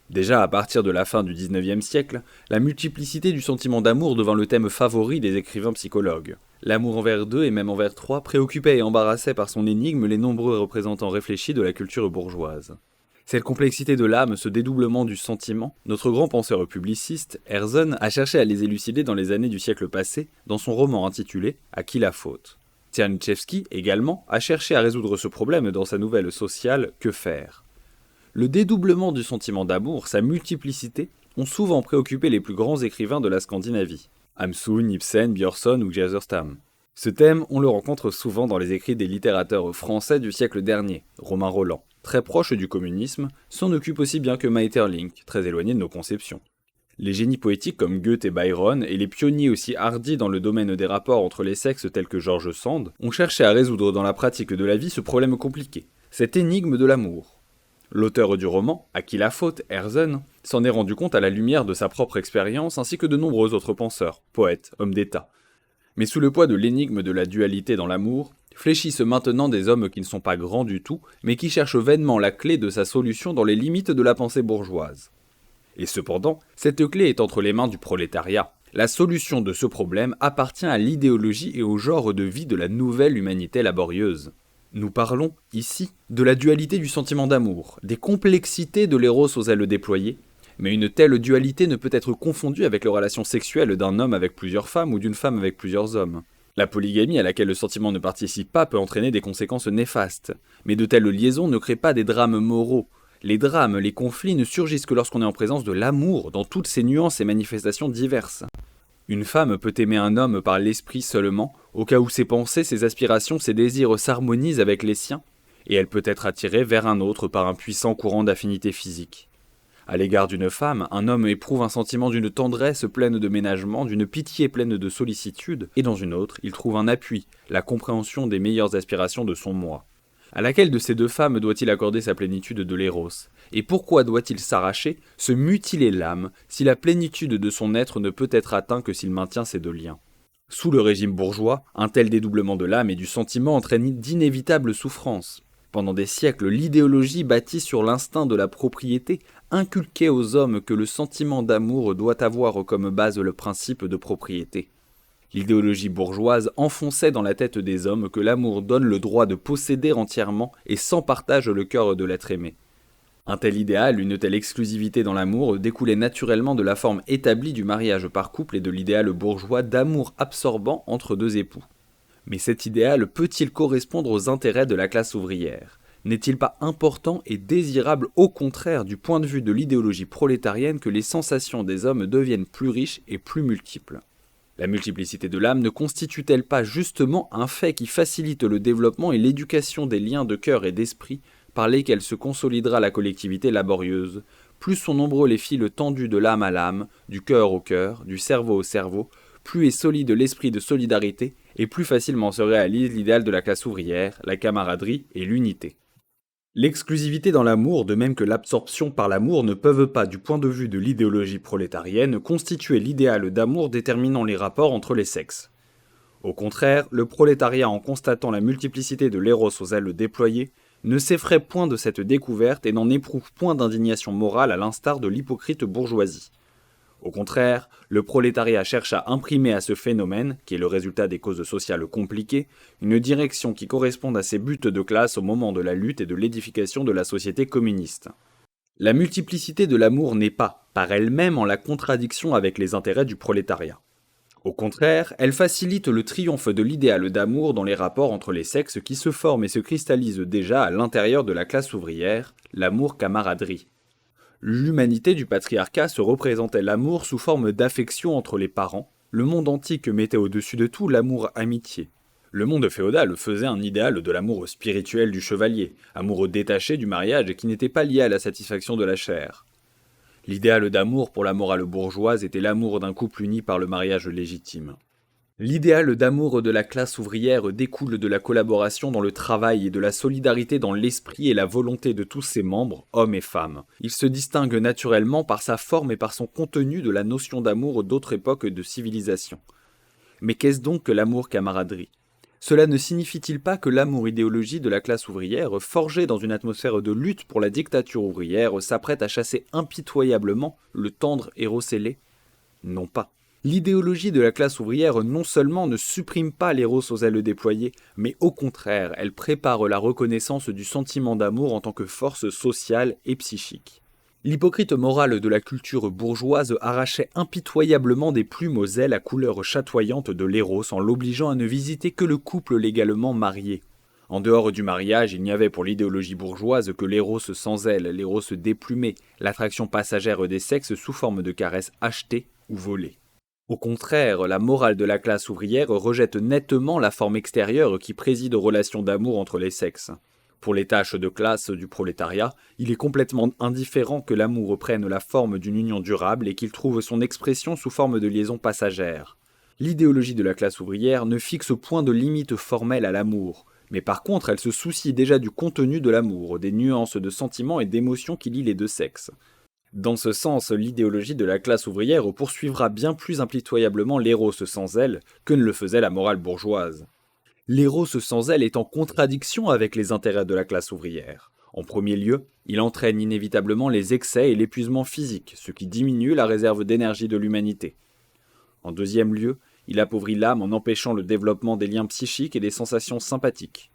Déjà à partir de la fin du XIXe siècle, la multiplicité du sentiment d'amour devint le thème favori des écrivains psychologues. L'amour envers deux et même envers trois préoccupait et embarrassait par son énigme les nombreux représentants réfléchis de la culture bourgeoise. Cette complexité de l'âme, ce dédoublement du sentiment, notre grand penseur publiciste, Herzen, a cherché à les élucider dans les années du siècle passé, dans son roman intitulé « À qui la faute ?». Tchanitchevsky, également, a cherché à résoudre ce problème dans sa nouvelle sociale « Que faire ?». Le dédoublement du sentiment d'amour, sa multiplicité, ont souvent préoccupé les plus grands écrivains de la Scandinavie. Hamsun, Ibsen, Björnson ou Geijerstam. Ce thème, on le rencontre souvent dans les écrits des littérateurs français du siècle dernier. Romain Rolland, très proche du communisme, s'en occupe aussi bien que Maeterlinck, très éloigné de nos conceptions. Les génies poétiques comme Goethe et Byron, et les pionniers aussi hardis dans le domaine des rapports entre les sexes tels que George Sand, ont cherché à résoudre dans la pratique de la vie ce problème compliqué, cette énigme de l'amour. L'auteur du roman, À qui la faute, Herzen, s'en est rendu compte à la lumière de sa propre expérience ainsi que de nombreux autres penseurs, poètes, hommes d'État. Mais sous le poids de l'énigme de la dualité dans l'amour, fléchissent maintenant des hommes qui ne sont pas grands du tout, mais qui cherchent vainement la clé de sa solution dans les limites de la pensée bourgeoise. Et cependant, cette clé est entre les mains du prolétariat. La solution de ce problème appartient à l'idéologie et au genre de vie de la nouvelle humanité laborieuse. Nous parlons, ici, de la dualité du sentiment d'amour, des complexités de l'éros aux ailes déployées, mais une telle dualité ne peut être confondue avec les relations sexuelles d'un homme avec plusieurs femmes ou d'une femme avec plusieurs hommes. La polygamie à laquelle le sentiment ne participe pas peut entraîner des conséquences néfastes, mais de telles liaisons ne créent pas des drames moraux. Les drames, les conflits ne surgissent que lorsqu'on est en présence de l'amour dans toutes ses nuances et manifestations diverses. Une femme peut aimer un homme par l'esprit seulement, au cas où ses pensées, ses aspirations, ses désirs s'harmonisent avec les siens, et elle peut être attirée vers un autre par un puissant courant d'affinité physique. À l'égard d'une femme, un homme éprouve un sentiment d'une tendresse pleine de ménagement, d'une pitié pleine de sollicitude, et dans une autre, il trouve un appui, la compréhension des meilleures aspirations de son moi. À laquelle de ces deux femmes doit-il accorder sa plénitude de l'éros? Et pourquoi doit-il s'arracher, se mutiler l'âme, si la plénitude de son être ne peut être atteinte que s'il maintient ces deux liens? Sous le régime bourgeois, un tel dédoublement de l'âme et du sentiment entraîne d'inévitables souffrances. Pendant des siècles, l'idéologie bâtie sur l'instinct de la propriété inculquait aux hommes que le sentiment d'amour doit avoir comme base le principe de propriété. L'idéologie bourgeoise enfonçait dans la tête des hommes que l'amour donne le droit de posséder entièrement et sans partage le cœur de l'être aimé. Un tel idéal, une telle exclusivité dans l'amour découlait naturellement de la forme établie du mariage par couple et de l'idéal bourgeois d'amour absorbant entre deux époux. Mais cet idéal peut-il correspondre aux intérêts de la classe ouvrière? N'est-il pas important et désirable au contraire du point de vue de l'idéologie prolétarienne que les sensations des hommes deviennent plus riches et plus multiples? La multiplicité de l'âme ne constitue-t-elle pas justement un fait qui facilite le développement et l'éducation des liens de cœur et d'esprit par lesquels se consolidera la collectivité laborieuse? Plus sont nombreux les fils tendus de l'âme à l'âme, du cœur au cœur, du cerveau au cerveau, plus est solide l'esprit de solidarité et plus facilement se réalise l'idéal de la classe ouvrière, la camaraderie et l'unité. L'exclusivité dans l'amour, de même que l'absorption par l'amour, ne peuvent pas, du point de vue de l'idéologie prolétarienne, constituer l'idéal d'amour déterminant les rapports entre les sexes. Au contraire, le prolétariat, en constatant la multiplicité de l'éros aux ailes déployées, ne s'effraie point de cette découverte et n'en éprouve point d'indignation morale à l'instar de l'hypocrite bourgeoisie. Au contraire, le prolétariat cherche à imprimer à ce phénomène, qui est le résultat des causes sociales compliquées, une direction qui corresponde à ses buts de classe au moment de la lutte et de l'édification de la société communiste. La multiplicité de l'amour n'est pas, par elle-même, en la contradiction avec les intérêts du prolétariat. Au contraire, elle facilite le triomphe de l'idéal d'amour dans les rapports entre les sexes qui se forment et se cristallisent déjà à l'intérieur de la classe ouvrière, l'amour-camaraderie. L'humanité du patriarcat se représentait l'amour sous forme d'affection entre les parents, le monde antique mettait au-dessus de tout l'amour-amitié. Le monde féodal faisait un idéal de l'amour spirituel du chevalier, amoureux détaché du mariage et qui n'était pas lié à la satisfaction de la chair. L'idéal d'amour pour la morale bourgeoise était l'amour d'un couple uni par le mariage légitime. L'idéal d'amour de la classe ouvrière découle de la collaboration dans le travail et de la solidarité dans l'esprit et la volonté de tous ses membres, hommes et femmes. Il se distingue naturellement par sa forme et par son contenu de la notion d'amour d'autres époques de civilisation. Mais qu'est-ce donc que l'amour-camaraderie ? Cela ne signifie-t-il pas que l'amour-idéologie de la classe ouvrière, forgée dans une atmosphère de lutte pour la dictature ouvrière, s'apprête à chasser impitoyablement le tendre héros ailé ? Non pas. L'idéologie de la classe ouvrière non seulement ne supprime pas l'éros aux ailes déployées, mais au contraire, elle prépare la reconnaissance du sentiment d'amour en tant que force sociale et psychique. L'hypocrite morale de la culture bourgeoise arrachait impitoyablement des plumes aux ailes à couleur chatoyante de l'éros en l'obligeant à ne visiter que le couple légalement marié. En dehors du mariage, il n'y avait pour l'idéologie bourgeoise que l'éros sans aile, l'éros déplumé, l'attraction passagère des sexes sous forme de caresses achetées ou volées. Au contraire, la morale de la classe ouvrière rejette nettement la forme extérieure qui préside aux relations d'amour entre les sexes. Pour les tâches de classe du prolétariat, il est complètement indifférent que l'amour prenne la forme d'une union durable et qu'il trouve son expression sous forme de liaison passagère. L'idéologie de la classe ouvrière ne fixe point de limite formelle à l'amour, mais par contre elle se soucie déjà du contenu de l'amour, des nuances de sentiments et d'émotions qui lient les deux sexes. Dans ce sens, l'idéologie de la classe ouvrière poursuivra bien plus impitoyablement l'éros sans aile que ne le faisait la morale bourgeoise. L'éros sans aile est en contradiction avec les intérêts de la classe ouvrière. En premier lieu, il entraîne inévitablement les excès et l'épuisement physique, ce qui diminue la réserve d'énergie de l'humanité. En deuxième lieu, il appauvrit l'âme en empêchant le développement des liens psychiques et des sensations sympathiques.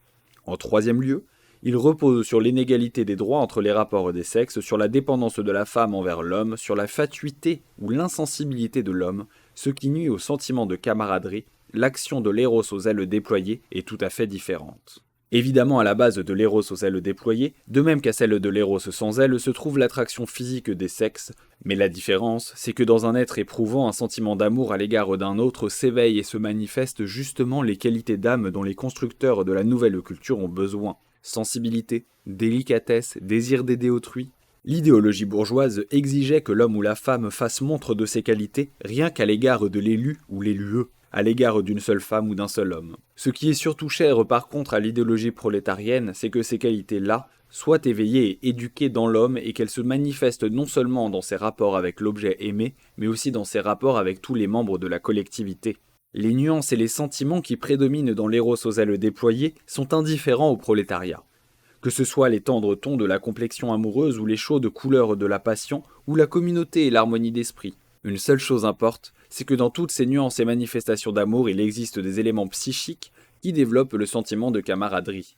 En troisième lieu, il repose sur l'inégalité des droits entre les rapports des sexes, sur la dépendance de la femme envers l'homme, sur la fatuité ou l'insensibilité de l'homme, ce qui nuit au sentiment de camaraderie. L'action de l'éros aux ailes déployées est tout à fait différente. Évidemment, à la base de l'éros aux ailes déployées, de même qu'à celle de l'éros sans ailes, se trouve l'attraction physique des sexes, mais la différence, c'est que dans un être éprouvant un sentiment d'amour à l'égard d'un autre s'éveillent et se manifestent justement les qualités d'âme dont les constructeurs de la nouvelle culture ont besoin. Sensibilité, délicatesse, désir d'aider autrui. L'idéologie bourgeoise exigeait que l'homme ou la femme fasse montre de ces qualités rien qu'à l'égard de l'élu ou l'élueux, à l'égard d'une seule femme ou d'un seul homme. Ce qui est surtout cher par contre à l'idéologie prolétarienne, c'est que ces qualités-là soient éveillées et éduquées dans l'homme et qu'elles se manifestent non seulement dans ses rapports avec l'objet aimé, mais aussi dans ses rapports avec tous les membres de la collectivité. Les nuances et les sentiments qui prédominent dans l'éros aux ailes déployées sont indifférents au prolétariat. Que ce soit les tendres tons de la complexion amoureuse ou les chaudes couleurs de la passion, ou la communauté et l'harmonie d'esprit. Une seule chose importe, c'est que dans toutes ces nuances et manifestations d'amour, il existe des éléments psychiques qui développent le sentiment de camaraderie.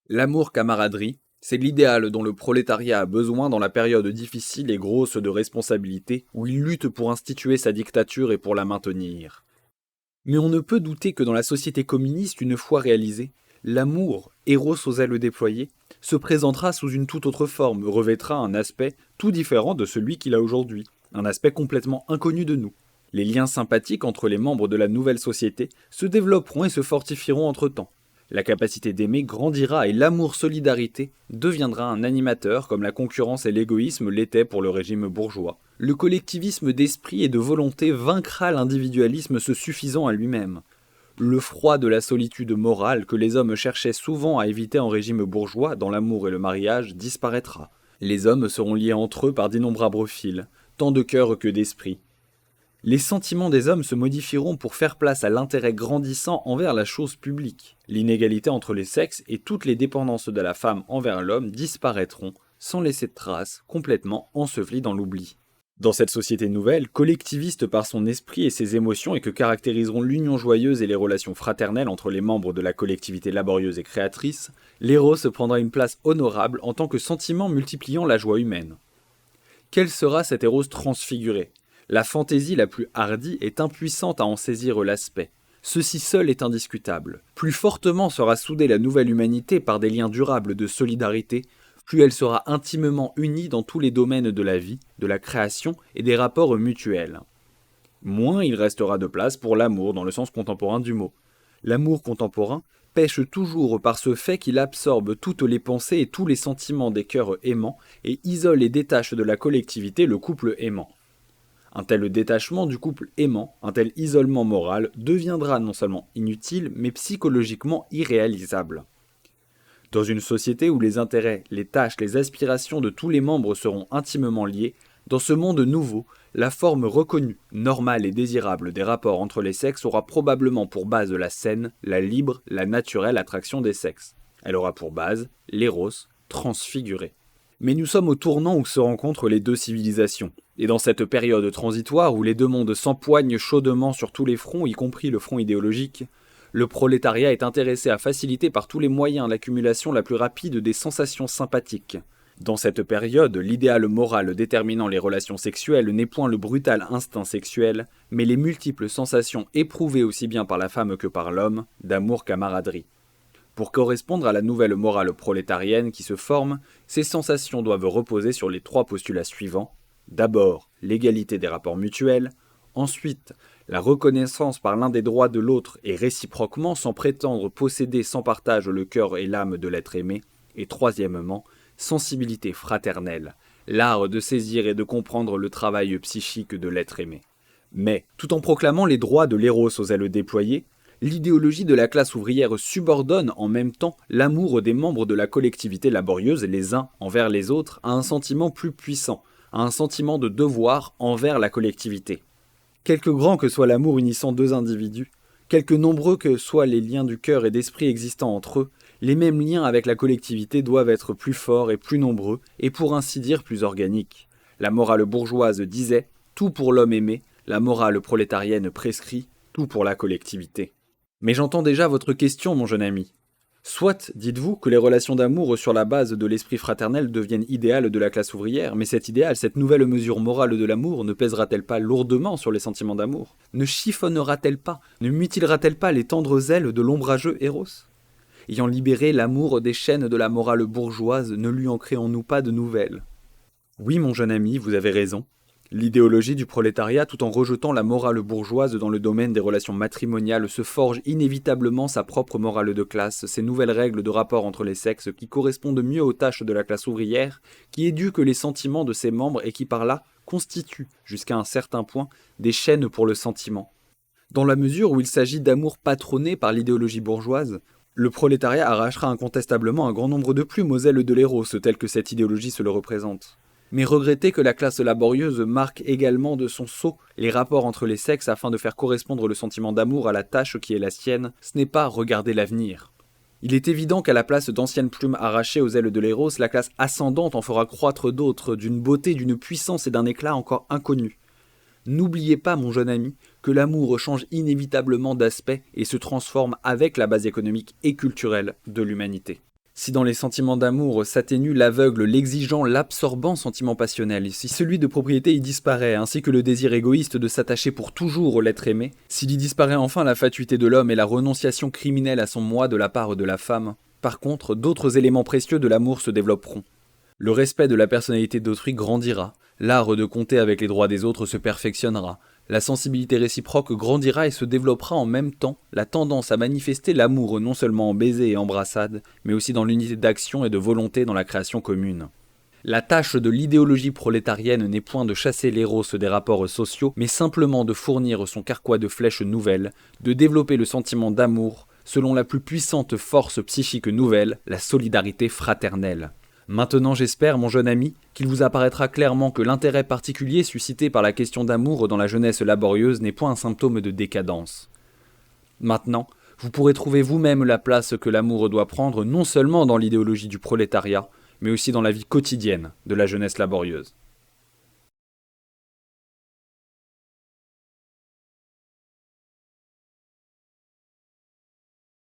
L'amour-camaraderie, c'est l'idéal dont le prolétariat a besoin dans la période difficile et grosse de responsabilité où il lutte pour instituer sa dictature et pour la maintenir. Mais on ne peut douter que dans la société communiste, une fois réalisée, l'amour, héros aux ailes déployées, se présentera sous une toute autre forme, revêtra un aspect tout différent de celui qu'il a aujourd'hui, un aspect complètement inconnu de nous. Les liens sympathiques entre les membres de la nouvelle société se développeront et se fortifieront entre-temps. La capacité d'aimer grandira et l'amour-solidarité deviendra un animateur comme la concurrence et l'égoïsme l'étaient pour le régime bourgeois. Le collectivisme d'esprit et de volonté vaincra l'individualisme se suffisant à lui-même. Le froid de la solitude morale que les hommes cherchaient souvent à éviter en régime bourgeois dans l'amour et le mariage disparaîtra. Les hommes seront liés entre eux par d'innombrables fils, tant de cœur que d'esprit. Les sentiments des hommes se modifieront pour faire place à l'intérêt grandissant envers la chose publique. L'inégalité entre les sexes et toutes les dépendances de la femme envers l'homme disparaîtront, sans laisser de traces, complètement ensevelies dans l'oubli. Dans cette société nouvelle, collectiviste par son esprit et ses émotions et que caractériseront l'union joyeuse et les relations fraternelles entre les membres de la collectivité laborieuse et créatrice, l'éros prendra une place honorable en tant que sentiment multipliant la joie humaine. Quel sera cet héros transfiguré ? La fantaisie la plus hardie est impuissante à en saisir l'aspect. Ceci seul est indiscutable. Plus fortement sera soudée la nouvelle humanité par des liens durables de solidarité, plus elle sera intimement unie dans tous les domaines de la vie, de la création et des rapports mutuels. Moins il restera de place pour l'amour dans le sens contemporain du mot. L'amour contemporain pêche toujours par ce fait qu'il absorbe toutes les pensées et tous les sentiments des cœurs aimants et isole et détache de la collectivité le couple aimant. Un tel détachement du couple aimant, un tel isolement moral deviendra non seulement inutile, mais psychologiquement irréalisable. Dans une société où les intérêts, les tâches, les aspirations de tous les membres seront intimement liés, dans ce monde nouveau, la forme reconnue, normale et désirable des rapports entre les sexes aura probablement pour base la saine, la libre, la naturelle attraction des sexes. Elle aura pour base l'éros transfiguré. Mais nous sommes au tournant où se rencontrent les deux civilisations. Et dans cette période transitoire où les deux mondes s'empoignent chaudement sur tous les fronts, y compris le front idéologique, le prolétariat est intéressé à faciliter par tous les moyens l'accumulation la plus rapide des sensations sympathiques. Dans cette période, l'idéal moral déterminant les relations sexuelles n'est point le brutal instinct sexuel, mais les multiples sensations éprouvées aussi bien par la femme que par l'homme, d'amour-camaraderie. Pour correspondre à la nouvelle morale prolétarienne qui se forme, ces sensations doivent reposer sur les 3 postulats suivants. D'abord, l'égalité des rapports mutuels. Ensuite, la reconnaissance par l'un des droits de l'autre et réciproquement sans prétendre posséder sans partage le cœur et l'âme de l'être aimé. Et troisièmement, sensibilité fraternelle, l'art de saisir et de comprendre le travail psychique de l'être aimé. Mais, tout en proclamant les droits de l'éros aux ailes déployées, l'idéologie de la classe ouvrière subordonne en même temps l'amour des membres de la collectivité laborieuse les uns envers les autres à un sentiment plus puissant, à un sentiment de devoir envers la collectivité. Quelque grand que soit l'amour unissant 2 individus, quelque nombreux que soient les liens du cœur et d'esprit existants entre eux, les mêmes liens avec la collectivité doivent être plus forts et plus nombreux, et pour ainsi dire plus organiques. La morale bourgeoise disait « tout pour l'homme aimé », la morale prolétarienne prescrit « tout pour la collectivité ». Mais j'entends déjà votre question, mon jeune ami. Soit, dites-vous, que les relations d'amour sur la base de l'esprit fraternel deviennent idéales de la classe ouvrière, mais cet idéal, cette nouvelle mesure morale de l'amour, ne pèsera-t-elle pas lourdement sur les sentiments d'amour? Ne chiffonnera-t-elle pas, ne mutilera-t-elle pas les tendres ailes de l'ombrageux Eros? Ayant libéré l'amour des chaînes de la morale bourgeoise, ne lui en créons-nous pas de nouvelles? Oui, mon jeune ami, vous avez raison. L'idéologie du prolétariat, tout en rejetant la morale bourgeoise dans le domaine des relations matrimoniales, se forge inévitablement sa propre morale de classe, ses nouvelles règles de rapport entre les sexes qui correspondent mieux aux tâches de la classe ouvrière, qui éduquent les sentiments de ses membres et qui par là constituent, jusqu'à un certain point, des chaînes pour le sentiment. Dans la mesure où il s'agit d'amour patronné par l'idéologie bourgeoise, le prolétariat arrachera incontestablement un grand nombre de plumes aux ailes de l'éros, tel que cette idéologie se le représente. Mais regretter que la classe laborieuse marque également de son sceau les rapports entre les sexes afin de faire correspondre le sentiment d'amour à la tâche qui est la sienne, ce n'est pas regarder l'avenir. Il est évident qu'à la place d'anciennes plumes arrachées aux ailes de l'éros, la classe ascendante en fera croître d'autres, d'une beauté, d'une puissance et d'un éclat encore inconnus. N'oubliez pas, mon jeune ami, que l'amour change inévitablement d'aspect et se transforme avec la base économique et culturelle de l'humanité. Si dans les sentiments d'amour s'atténue l'aveugle, l'exigeant, l'absorbant sentiment passionnel, si celui de propriété y disparaît, ainsi que le désir égoïste de s'attacher pour toujours au l'être aimé, s'il y disparaît enfin la fatuité de l'homme et la renonciation criminelle à son moi de la part de la femme, par contre, d'autres éléments précieux de l'amour se développeront. Le respect de la personnalité d'autrui grandira, l'art de compter avec les droits des autres se perfectionnera, la sensibilité réciproque grandira et se développera en même temps la tendance à manifester l'amour non seulement en baisers et embrassades, mais aussi dans l'unité d'action et de volonté dans la création commune. La tâche de l'idéologie prolétarienne n'est point de chasser l'éros des rapports sociaux, mais simplement de fournir son carquois de flèches nouvelles, de développer le sentiment d'amour selon la plus puissante force psychique nouvelle, la solidarité fraternelle. Maintenant j'espère, mon jeune ami, qu'il vous apparaîtra clairement que l'intérêt particulier suscité par la question d'amour dans la jeunesse laborieuse n'est point un symptôme de décadence. Maintenant, vous pourrez trouver vous-même la place que l'amour doit prendre non seulement dans l'idéologie du prolétariat, mais aussi dans la vie quotidienne de la jeunesse laborieuse.